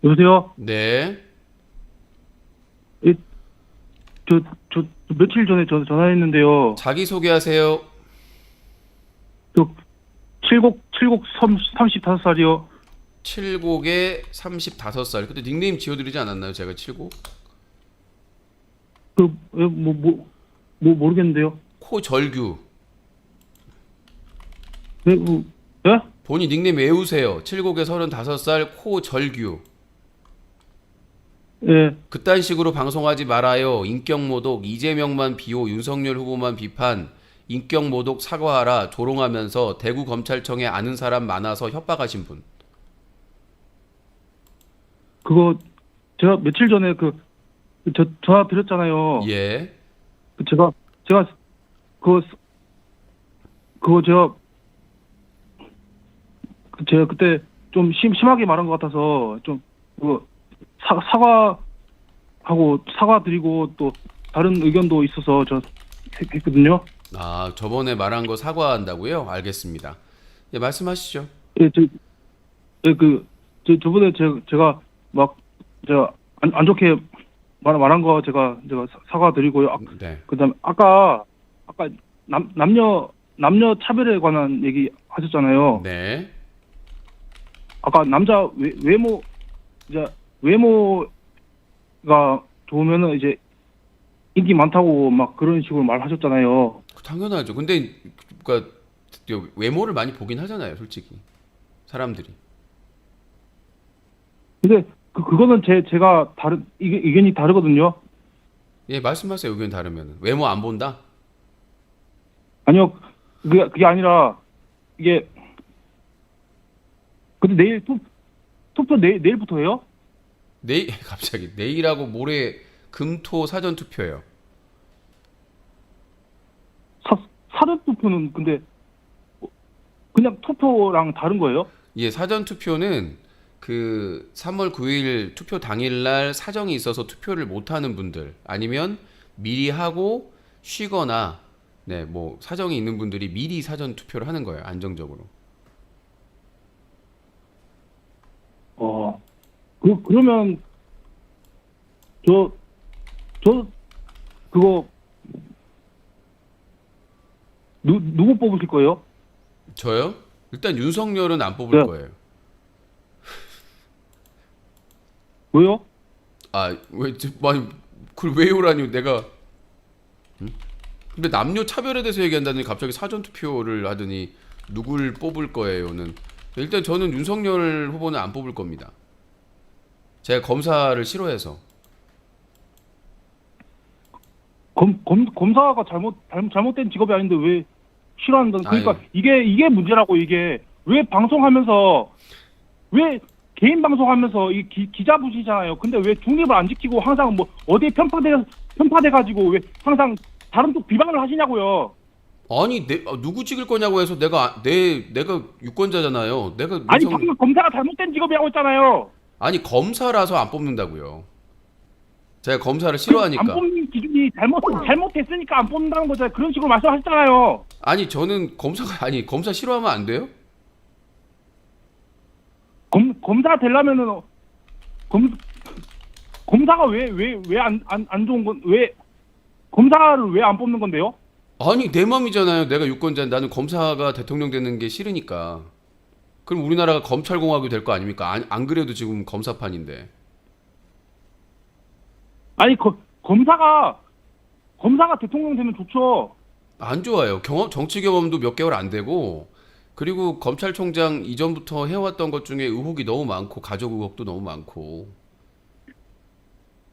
여보세요? 네. 예, 저 며칠 전에 전화했는데요. 자기소개하세요. 저 35살이요. 칠곡에 35살. 그때 닉네임 지어드리지 않았나요? 제가 칠곡? 모르겠는데요. 코절규. 네, 예? 본인 닉네임 외우세요. 칠곡에 35살 코절규. 예, 그딴 식으로 방송하지 말아요. 인격모독, 이재명만 비호, 윤석열 후보만 비판, 인격모독 사과하라 조롱하면서 대구 검찰청에 아는 사람 많아서 협박하신 분. 그거, 제가 며칠 전에 전화 드렸잖아요. 예. 제가, 그거, 그거 제가 그때 좀 심하게 말한 것 같아서, 사과드리고 또 다른 의견도 있어서 했거든요. 아, 저번에 말한 거 사과한다고요? 알겠습니다. 예, 말씀하시죠. 예, 예, 저번에 제가 막, 제가 안 좋게 말한 거 제가 사과드리고요. 네. 그다음에 아까 남녀 차별에 관한 얘기 하셨잖아요. 네. 아까 남자 이제 외모가 좋으면은 이제 인기 많다고 막 그런 식으로 말하셨잖아요. 당연하죠. 근데 그러니까 외모를 많이 보긴 하잖아요, 솔직히. 사람들이. 근데 그거는 제가 다른 의견이 다르거든요. 예, 말씀하세요. 의견 다르면. 외모 안 본다? 아니요, 그게 아니라 이게 근데 내일 투표 내일부터 해요? 내일 갑자기 내일하고 모레 금토 사전 투표예요. 사전 투표는 근데 그냥 투표랑 다른 거예요? 예, 사전 투표는 그 3월 9일 투표 당일 날 사정이 있어서 투표를 못 하는 분들 아니면 미리 하고 쉬거나 네, 뭐 사정이 있는 분들이 미리 사전 투표를 하는 거예요. 안정적으로. 어, 그러면 저, 저, 그거, 누구 뽑으실 거예요? 저요? 일단 윤석열은 안 뽑을 네. 거예요. 왜요? 아, 왜, 아니, 그걸 왜 요라니 내가. 근데 남녀 차별에 대해서 얘기한다더니 갑자기 사전 투표를 하더니 누굴 뽑을 거예요는. 일단 저는 윤석열 후보는 안 뽑을 겁니다. 제가 검사를 싫어해서. 검사가 잘못된 직업이 아닌데 왜 싫어한다는, 그러니까 아유, 이게 문제라고, 이게. 왜 방송하면서, 왜 개인 방송하면서 기자부시잖아요. 근데 왜 중립을 안 지키고 항상 뭐 어디에 편파돼가지고 왜 항상 다른 쪽 비방을 하시냐고요. 아니 누구 찍을 거냐고 해서 내가 유권자잖아요. 내가 아니, 방금 검사가 잘못된 직업이라고 했잖아요. 아니 검사라서 안 뽑는다고요. 제가 검사를 안 싫어하니까. 뽑는 기준이 잘못됐으니까 안 뽑는다는 거죠. 그런 식으로 말씀하셨잖아요. 아니 저는 검사가 아니 검사 싫어하면 안 돼요? 검사 되려면은 검사가 왜 안 좋은 건, 왜 검사를 왜 안 뽑는 건데요? 아니 내 맘이잖아요. 내가 유권자 나는 검사가 대통령 되는 게 싫으니까. 그럼 우리나라가 검찰공화국이 될 거 아닙니까? 안 그래도 지금 검사판인데. 아니, 검사가 대통령 되면 좋죠. 안 좋아요. 정치 경험도 몇 개월 안 되고 그리고 검찰총장 이전부터 해왔던 것 중에 의혹이 너무 많고 가족 의혹도 너무 많고.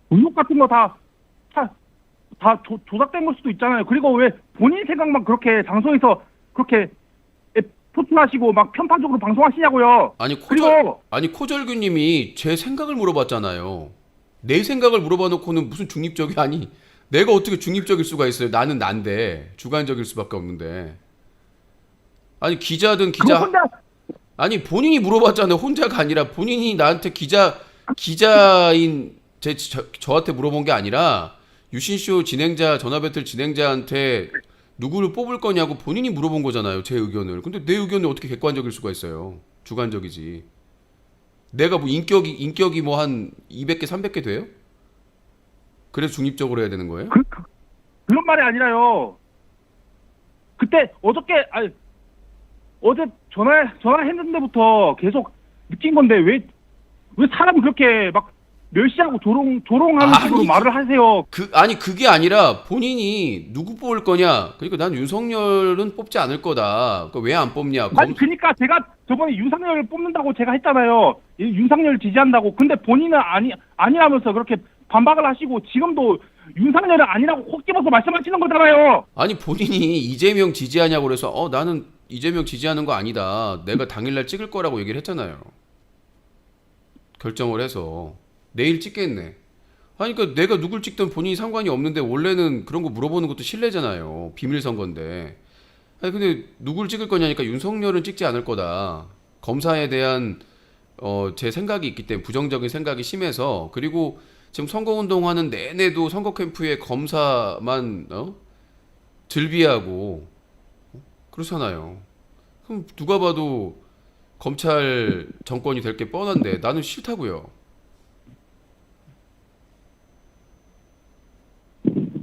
의혹 같은 거 다 조작된 걸 수도 있잖아요. 그리고 왜 본인 생각만 그렇게 방송에서 그렇게 포팅하시고 막 편파적으로 방송하시냐고요. 그리고 아니 코절규님이 제 생각을 물어봤잖아요. 내 생각을 물어봐 놓고는 무슨 중립적이 아니 내가 어떻게 중립적일 수가 있어요? 나는 난데 주관적일 수밖에 없는데. 아니 기자든 그거 기자 혼자 아니 본인이 물어봤잖아요. 혼자가 아니라 본인이 나한테 기자인 저한테 물어본 게 아니라 유신쇼 진행자 전화 배틀 진행자한테 누구를 뽑을 거냐고 본인이 물어본 거잖아요. 제 의견을. 근데 내 의견이 어떻게 객관적일 수가 있어요? 주관적이지. 내가 뭐 인격이 뭐 한 200개, 300개 돼요? 그래서 중립적으로 해야 되는 거예요? 그런 말이 아니라요. 그때 어제 전화했는데부터 계속 느낀 건데 왜 사람 그렇게 막 멸시하고 조롱하는 식으로 말을 하세요. 그게 아니라 본인이 누구 뽑을 거냐. 그러니까 난 윤석열은 뽑지 않을 거다. 왜 안 뽑냐. 아니 그러니까 제가 저번에 윤석열을 뽑는다고 제가 했잖아요. 윤석열 지지한다고. 근데 본인은 아니라면서 그렇게 반박을 하시고 지금도 윤석열은 아니라고 콕 집어서 말씀하시는 거잖아요. 아니 본인이 이재명 지지하냐고 그래서 나는 이재명 지지하는 거 아니다. 내가 당일날 찍을 거라고 얘기를 했잖아요. 결정을 해서 내일 찍겠네. 아니 그러니까 내가 누굴 찍든 본인이 상관이 없는데 원래는 그런 거 물어보는 것도 실례잖아요. 비밀 선거인데. 아니 근데 누굴 찍을 거냐니까 윤석열은 찍지 않을 거다. 검사에 대한 제 생각이 있기 때문에 부정적인 생각이 심해서 그리고 지금 선거운동하는 내내도 선거 캠프에 검사만 즐비하고 그렇잖아요. 그럼 누가 봐도 검찰 정권이 될 게 뻔한데 나는 싫다고요.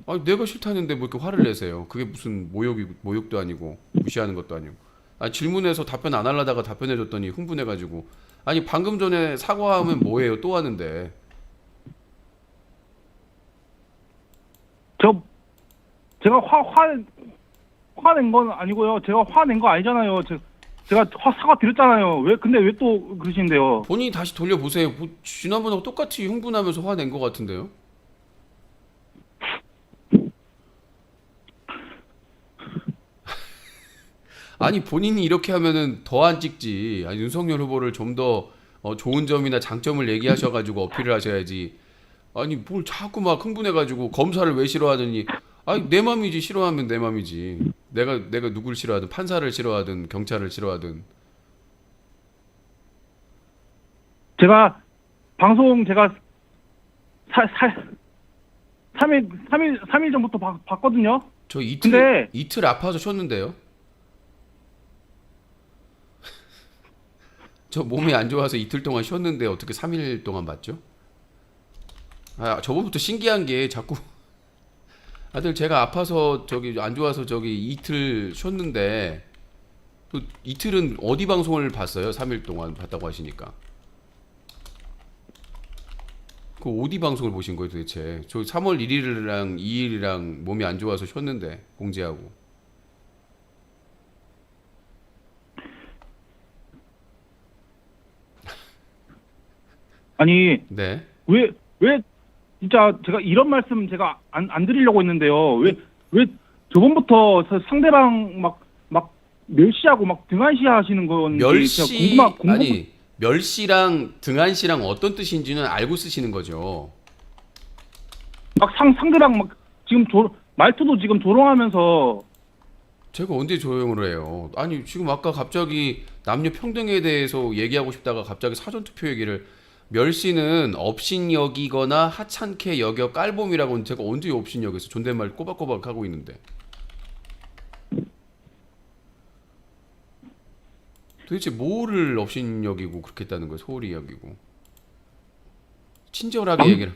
아니 내가 싫다는데 뭐 이렇게 화를 내세요. 그게 무슨 모욕도 아니고 무시하는 것도 아니고. 아니 질문해서 답변 안 하려다가 답변해줬더니 흥분해가지고 아니 방금 전에 사과하면 뭐예요 또 하는데. 제가 화낸 건 아니고요. 제가 화낸 거 아니잖아요. 제가 사과 드렸잖아요. 근데 왜 또 그러시는데요? 본인이 다시 돌려보세요. 뭐 지난번하고 똑같이 흥분하면서 화낸 것 같은데요. 아니 본인이 이렇게 하면은 더 안 찍지. 아니, 윤석열 후보를 좀 더 좋은 점이나 장점을 얘기하셔가지고 어필을 하셔야지. 아니 뭘 자꾸 막 흥분해가지고 검사를 왜 싫어하더니 아니 내 맘이지. 싫어하면 내 맘이지. 내가 누굴 싫어하든 판사를 싫어하든 경찰을 싫어하든. 제가 방송 3일 전부터 봤거든요. 저 근데 이틀 아파서 쉬었는데요. 저 몸이 안 좋아서 이틀 동안 쉬었는데 어떻게 3일 동안 봤죠? 저번부터 신기한 게 자꾸 아들 제가 아파서 안 좋아서 이틀 쉬었는데 또 이틀은 어디 방송을 봤어요? 3일 동안 봤다고 하시니까. 그 어디 방송을 보신 거예요 도대체? 저 3월 1일이랑 2일이랑 몸이 안 좋아서 쉬었는데 공지하고. 아니 네. 왜 진짜 제가 이런 말씀 제가 안 드리려고 했는데요. 왜 저번부터 상대방 막 멸시하고 막 등한시하시는 건지 멸시 아니 멸시랑 등한시랑 어떤 뜻인지는 알고 쓰시는 거죠. 막 상대방 막 지금 말투도 지금 조롱하면서. 제가 언제 조용을 해요? 아니 지금 아까 갑자기 남녀 평등에 대해서 얘기하고 싶다가 갑자기 사전투표 얘기를. 멸시는 업신여기거나 하찮게 여겨 깔봄이라고는 제가 언제 업신여겨서 존댓말 꼬박꼬박 하고 있는데. 도대체 뭐를 업신여기고 그렇게 했다는 거예요? 소홀히 여기고. 친절하게 얘기를.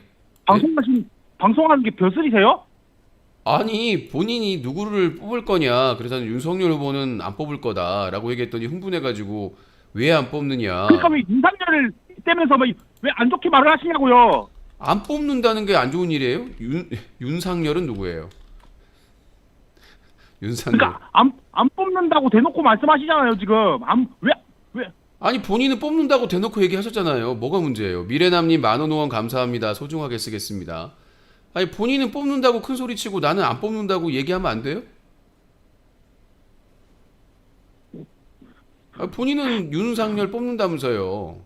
방송하는 게 벼슬이세요? 아니 본인이 누구를 뽑을 거냐. 그래서 윤석열 후보는 안 뽑을 거다라고 얘기했더니 흥분해가지고 왜 안 뽑느냐. 그러니까 왜 윤석열을 때면서 왜 안 좋게 말을 하시냐고요. 안 뽑는다는 게 안 좋은 일이에요? 윤상열은 누구예요? 윤상열. 그러니까 안 뽑는다고 대놓고 말씀하시잖아요 지금. 왜? 아니 본인은 뽑는다고 대놓고 얘기하셨잖아요. 뭐가 문제예요? 미래남님 10,000원 후원 감사합니다. 소중하게 쓰겠습니다. 아니 본인은 뽑는다고 큰 소리 치고 나는 안 뽑는다고 얘기하면 안 돼요? 아니, 본인은 윤상열 뽑는다면서요.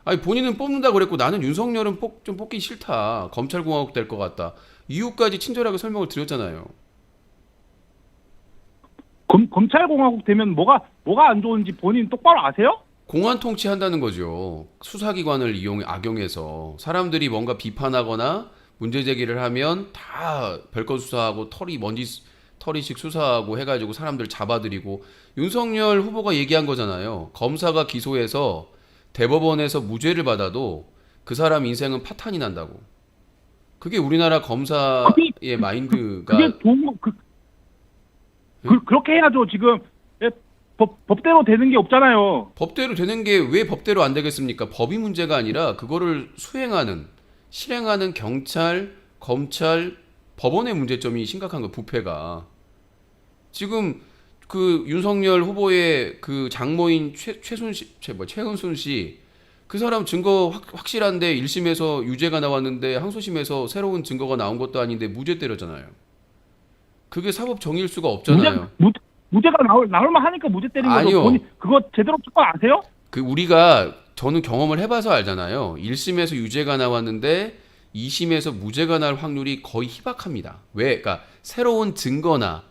아니 본인은 뽑는다 그랬고 나는 윤석열은 좀 뽑기 싫다. 검찰공화국 될 것 같다. 이유까지 친절하게 설명을 드렸잖아요. 검찰공화국 되면 뭐가 안 좋은지 본인 똑바로 아세요? 공안 통치한다는 거죠. 수사기관을 악용해서 사람들이 뭔가 비판하거나 문제 제기를 하면 다 별건 수사하고 털이 먼지 터리식 수사하고 해가지고 사람들 잡아들이고 윤석열 후보가 얘기한 거잖아요. 검사가 기소해서 대법원에서 무죄를 받아도 그 사람 인생은 파탄이 난다고. 그게 우리나라 그게 검사의 마인드가 그게 그렇게 해야죠. 지금 예, 법대로 되는 게 없잖아요. 법대로 되는 게 왜 법대로 안 되겠습니까? 법이 문제가 아니라 그거를 수행하는, 실행하는 경찰, 검찰, 법원의 문제점이 심각한 거 부패가. 지금 그 윤석열 후보의 그 장모인 최은순 씨, 그 사람 증거 확실한데 1심에서 유죄가 나왔는데 항소심에서 새로운 증거가 나온 것도 아닌데 무죄 때렸잖아요. 그게 사법 정의일 수가 없잖아요. 무죄가 나올만 하니까 무죄 때린 거죠. 아니요. 본인 그거 제대로 푼거 아세요? 그 우리가 저는 경험을 해봐서 알잖아요. 1심에서 유죄가 나왔는데 2심에서 무죄가 날 확률이 거의 희박합니다. 왜? 그러니까 새로운 증거나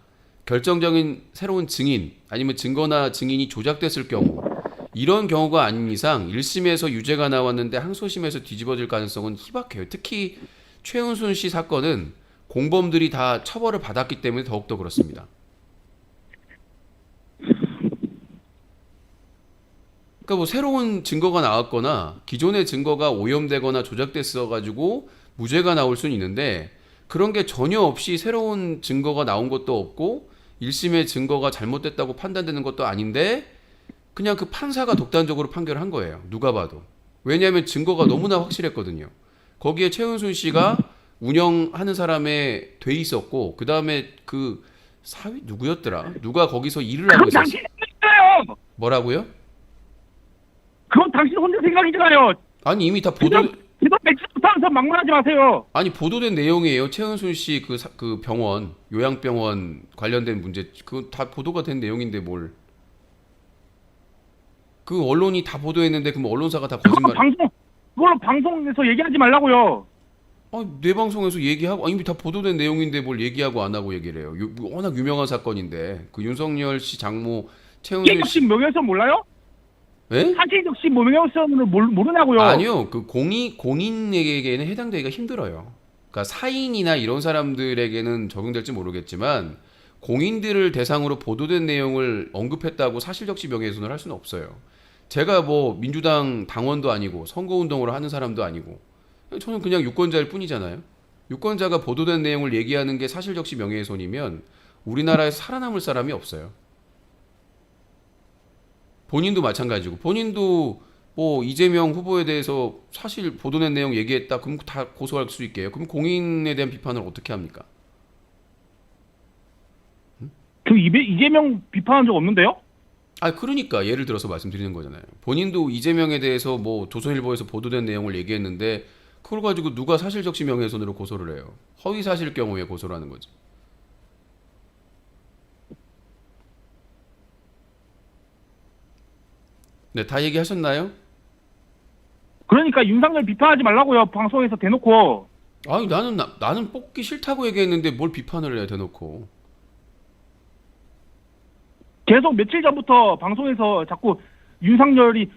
결정적인 새로운 증인 아니면 증거나 증인이 조작됐을 경우 이런 경우가 아닌 이상 1심에서 유죄가 나왔는데 항소심에서 뒤집어질 가능성은 희박해요. 특히 최은순 씨 사건은 공범들이 다 처벌을 받았기 때문에 더욱더 그렇습니다. 그러니까 뭐 새로운 증거가 나왔거나 기존의 증거가 오염되거나 조작됐어 가지고 무죄가 나올 수는 있는데 그런 게 전혀 없이 새로운 증거가 나온 것도 없고 1심의 증거가 잘못됐다고 판단되는 것도 아닌데 그냥 그 판사가 독단적으로 판결한 거예요. 누가 봐도. 왜냐하면 증거가 너무나 확실했거든요. 거기에 최은순 씨가 운영하는 사람에 돼 있었고 그 다음에 그 사위 누구였더라? 누가 거기서 일을 하고 그건 있었어. 당신 생각이잖아요. 뭐라고요? 그건 당신 혼자 생각이잖아요. 아니 이미 다 제대로 맥주 못하면서 막말하지 마세요. 아니 보도된 내용이에요. 최은순 씨 그 병원 요양병원 관련된 문제 그 다 보도가 된 내용인데 뭘? 그 언론이 다 보도했는데 그럼 언론사가 다 거짓말? 그걸로 방송에서 얘기하지 말라고요. 내 방송에서 얘기하고 이미 다 보도된 내용인데 뭘 얘기하고 안 하고 얘기를 해요. 워낙 유명한 사건인데 그 윤석열 씨 장모 최은순 씨. 사실적 명예훼손 몰라요? 예? 사실적 명예훼손을 모르냐고요. 아니요. 그 공인에게는 해당되기가 힘들어요. 그러니까 사인이나 이런 사람들에게는 적용될지 모르겠지만 공인들을 대상으로 보도된 내용을 언급했다고 사실적시 명예훼손을 할 수는 없어요. 제가 뭐 민주당 당원도 아니고 선거운동을 하는 사람도 아니고 저는 그냥 유권자일 뿐이잖아요. 유권자가 보도된 내용을 얘기하는 게 사실적시 명예훼손이면 우리나라에서 살아남을 사람이 없어요. 본인도 마찬가지고 본인도 뭐 이재명 후보에 대해서 사실 보도된 내용 얘기했다 그럼 다 고소할 수 있게요. 그럼 공인에 대한 비판을 어떻게 합니까? 그 이재명 비판한 적 없는데요? 그러니까 예를 들어서 말씀드리는 거잖아요. 본인도 이재명에 대해서 뭐 조선일보에서 보도된 내용을 얘기했는데 그걸 가지고 누가 사실적시 명예훼손으로 고소를 해요. 허위 사실 경우에 고소를 하는 거죠. 네, 다 얘기하셨나요? 그러니까 윤석열 비판하지 말라고요. 방송에서 대놓고. 아니 나는 뽑기 싫다고 얘기했는데 뭘 비판을 해야 대놓고. 계속 며칠 전부터 방송에서 자꾸 윤석열이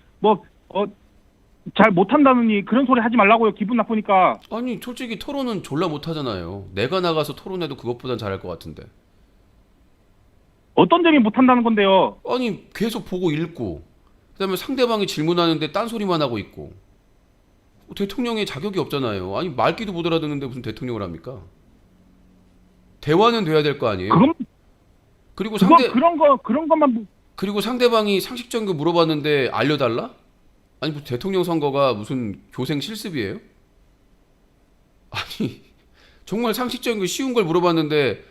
잘 못한다느니 그런 소리 하지 말라고요. 기분 나쁘니까. 아니 솔직히 토론은 졸라 못하잖아요. 내가 나가서 토론해도 그것보단 잘할 것 같은데. 어떤 점이 못한다는 건데요? 아니 계속 보고 읽고 그다음에 상대방이 질문하는데 딴소리만 하고 있고 대통령의 자격이 없잖아요. 아니 말귀도 못 알아듣는데 무슨 대통령을 합니까? 대화는 돼야 될 거 아니에요. 그리고 그런 것만 그리고 상대방이 상식적인 거 물어봤는데 알려달라? 아니 뭐 대통령 선거가 무슨 교생 실습이에요? 아니 정말 상식적인 거 쉬운 걸 물어봤는데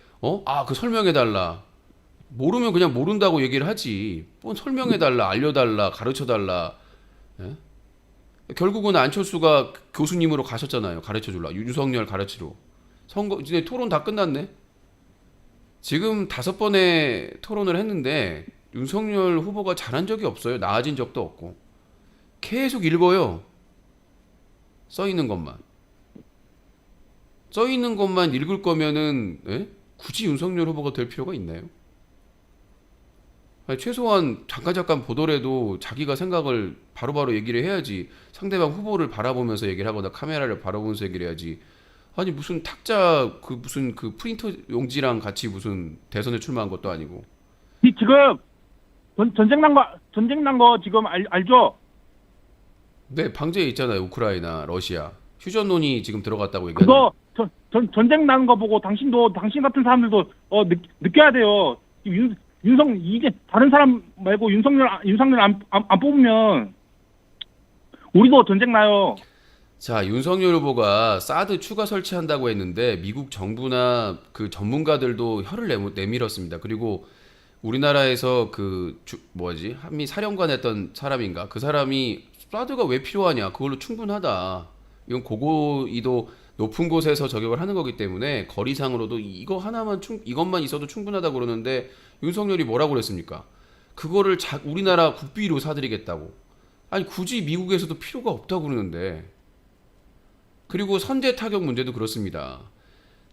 그 설명해달라. 모르면 그냥 모른다고 얘기를 하지. 뭐 설명해달라, 알려달라, 가르쳐달라. 예? 결국은 안철수가 교수님으로 가셨잖아요. 가르쳐줄라. 윤석열 가르치러. 선거 이제 토론 다 끝났네. 지금 5번의 토론을 했는데 윤석열 후보가 잘한 적이 없어요. 나아진 적도 없고. 계속 읽어요. 써 있는 것만. 써 있는 것만 읽을 거면은 굳이 윤석열 후보가 될 필요가 있나요? 아니, 최소한 잠깐 보더라도 자기가 생각을 바로바로 얘기를 해야지. 상대방 후보를 바라보면서 얘기를 하거나 카메라를 바라보면서 얘기를 해야지. 아니 무슨 탁자 그 무슨 그 프린터 용지랑 같이 무슨 대선에 출마한 것도 아니고. 지금 전쟁 난 거 지금 알죠? 네, 방제에 있잖아요. 우크라이나, 러시아. 휴전론이 지금 들어갔다고 얘기하는. 그거 전쟁 나는 거 보고 당신 같은 사람들도 느껴야 돼요. 이제 다른 사람 말고 윤석열 안 뽑으면 우리도 전쟁 나요. 자, 윤석열 후보가 사드 추가 설치한다고 했는데 미국 정부나 그 전문가들도 혀를 내밀었습니다. 그리고 우리나라에서 뭐지? 한미 사령관 했던 사람인가? 그 사람이 사드가 왜 필요하냐? 그걸로 충분하다. 이건 고고위도 높은 곳에서 저격을 하는 거기 때문에 거리상으로도 이것만 있어도 충분하다 그러는데 윤석열이 뭐라고 그랬습니까? 그거를 우리나라 국비로 사드리겠다고. 아니 굳이 미국에서도 필요가 없다고 그러는데. 그리고 선제 타격 문제도 그렇습니다.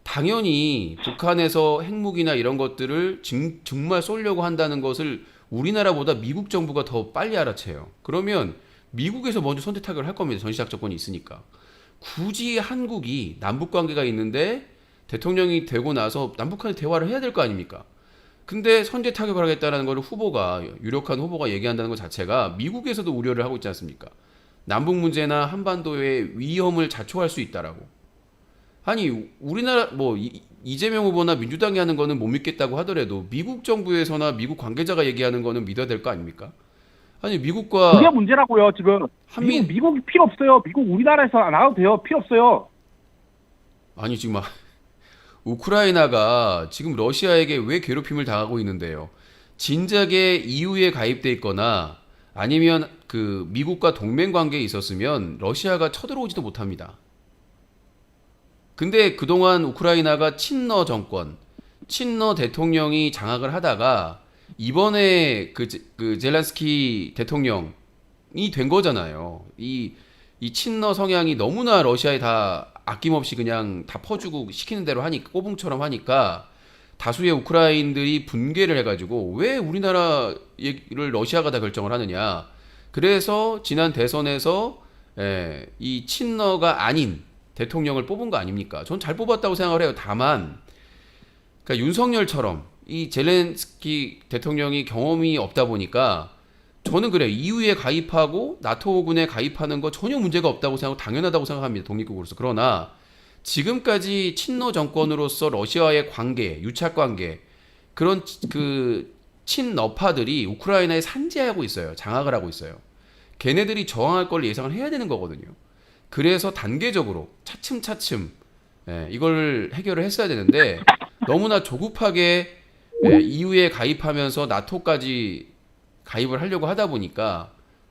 당연히 북한에서 핵무기나 이런 것들을 정말 쏘려고 한다는 것을 우리나라보다 미국 정부가 더 빨리 알아채요. 그러면 미국에서 먼저 선제 타격을 할 겁니다. 전시작 전권이 있으니까. 굳이 한국이 남북 관계가 있는데 대통령이 되고 나서 남북한이 대화를 해야 될 거 아닙니까? 근데 선제 타격을 하겠다는 걸 유력한 후보가 얘기한다는 것 자체가 미국에서도 우려를 하고 있지 않습니까? 남북 문제나 한반도의 위험을 자초할 수 있다라고. 아니 우리나라 이재명 후보나 민주당이 하는 거는 못 믿겠다고 하더라도 미국 정부에서나 미국 관계자가 얘기하는 거는 믿어야 될 거 아닙니까? 아니 미국과 그게 문제라고요. 지금 한미 미국이 필요 없어요. 미국 우리나라에서 안 와도 돼요. 필요 없어요. 아니 지금 우크라이나가 지금 러시아에게 왜 괴롭힘을 당하고 있는데요? 진작에 EU에 가입돼 있거나 아니면 그 미국과 동맹 관계에 있었으면 러시아가 쳐들어오지도 못합니다. 근데 그동안 우크라이나가 친러 정권, 친러 대통령이 장악을 하다가 이번에 그 젤란스키 대통령이 된 거잖아요. 이 친러 성향이 너무나 러시아에 다 아낌없이 그냥 다 퍼주고 시키는 대로 하니까 꼬붕처럼 하니까 다수의 우크라인들이 분개를 해가지고 왜 우리나라 얘기를 러시아가 다 결정을 하느냐. 그래서 지난 대선에서 이 친러가 아닌 대통령을 뽑은 거 아닙니까? 전 잘 뽑았다고 생각을 해요. 다만 그러니까 윤석열처럼 이 젤렌스키 대통령이 경험이 없다 보니까 저는 그래요. EU에 가입하고 나토군에 가입하는 거 전혀 문제가 없다고 생각하고 당연하다고 생각합니다. 독립국으로서. 그러나 지금까지 친러 정권으로서 러시아와의 관계, 유착 관계 그런 그 친러파들이 우크라이나에 산재하고 있어요. 장악을 하고 있어요. 걔네들이 저항할 걸 예상을 해야 되는 거거든요. 그래서 단계적으로 차츰차츰 이걸 해결을 했어야 되는데 너무나 조급하게 EU에 가입하면서 나토까지 가입을 하려고 하다 보니까